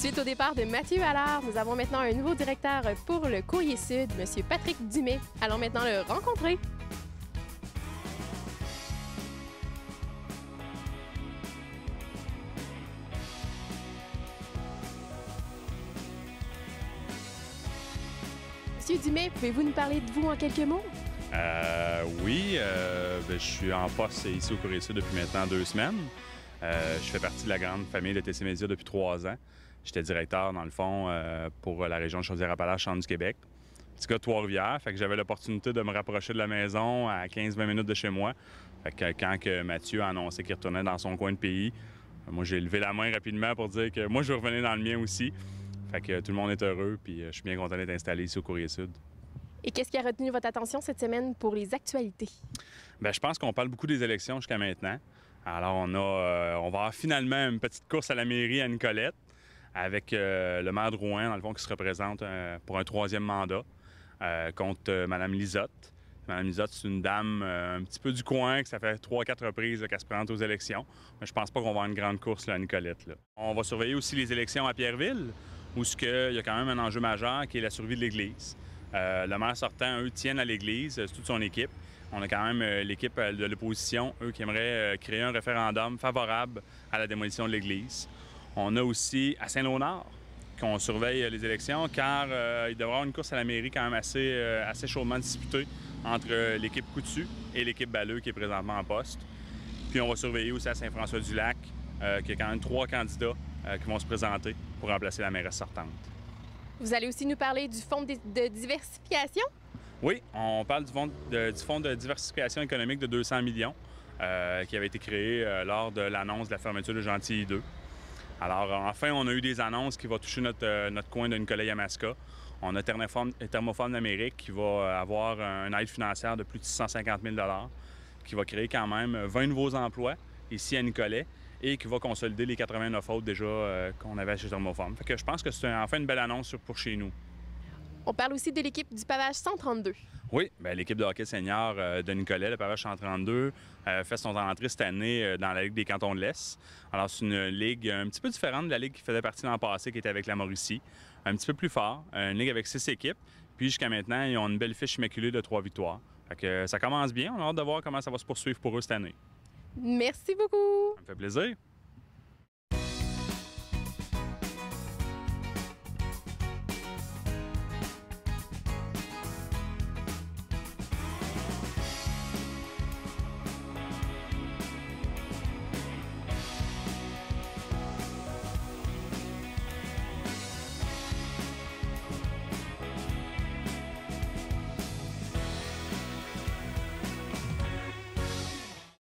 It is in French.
Suite au départ de Mathieu Allard, nous avons maintenant un nouveau directeur pour le Courrier Sud, M. Patrick Dumais. Allons maintenant le rencontrer. Monsieur Dumais, pouvez-vous nous parler de vous en quelques mots? Oui, je suis en poste ici au Courrier Sud depuis maintenant 2 semaines. Je fais partie de la grande famille de TC Média depuis 3 ans. J'étais directeur, dans le fond, pour la région de Chaudière-Appalaches, Centre du Québec. Petit gars de Trois-Rivières, fait que j'avais l'opportunité de me rapprocher de la maison à 15-20 minutes de chez moi. Fait que quand Mathieu a annoncé qu'il retournait dans son coin de pays, moi j'ai levé la main rapidement pour dire que moi je revenais dans le mien aussi. Fait que tout le monde est heureux, puis je suis bien content d'être installé ici au Courrier Sud. Et qu'est-ce qui a retenu votre attention cette semaine pour les actualités? Bien, je pense qu'on parle beaucoup des élections jusqu'à maintenant. Alors, on va avoir finalement une petite course à la mairie à Nicolette avec le maire de Rouen, dans le fond, qui se représente pour un 3e mandat contre Mme Lisotte. Mme Lisotte, c'est une dame un petit peu du coin, que ça fait 3-4 reprises qu'elle se présente aux élections. Mais je pense pas qu'on va avoir une grande course là, à Nicolette. Là. On va surveiller aussi les élections à Pierreville, où il y a quand même un enjeu majeur qui est la survie de l'Église. Le maire sortant, eux, tiennent à l'Église, toute son équipe. On a quand même l'équipe de l'opposition, eux, qui aimeraient créer un référendum favorable à la démolition de l'Église. On a aussi à Saint-Léonard qu'on surveille les élections, car il devrait y avoir une course à la mairie quand même assez chaudement disputée entre l'équipe Coutu et l'équipe Balleux, qui est présentement en poste. Puis on va surveiller aussi à Saint-François-du-Lac, qu'il y a quand même 3 candidats qui vont se présenter pour remplacer la mairesse sortante. Vous allez aussi nous parler du fonds de diversification? Oui, on parle du fonds de diversification économique de 200 millions qui avait été créé lors de l'annonce de la fermeture de Gentilly 2. Alors, enfin, on a eu des annonces qui vont toucher notre coin de Nicolet-Yamaska. On a Thermoform d'Amérique qui va avoir une aide financière de plus de 650 000 $ qui va créer quand même 20 nouveaux emplois ici à Nicolet et qui va consolider les 89 autres déjà qu'on avait chez Thermoform. Fait que je pense que c'est enfin une belle annonce pour chez nous. On parle aussi de l'équipe du pavage 132. Oui, l'équipe de hockey senior de Nicolet, le pavage 132, fait son entrée cette année dans la Ligue des cantons de l'Est. Alors, c'est une ligue un petit peu différente de la ligue qui faisait partie l'an passé, qui était avec la Mauricie. Un petit peu plus fort, une ligue avec 6 équipes. Puis jusqu'à maintenant, ils ont une belle fiche immaculée de 3 victoires. Fait que ça commence bien. On a hâte de voir comment ça va se poursuivre pour eux cette année. Merci beaucoup! Ça me fait plaisir.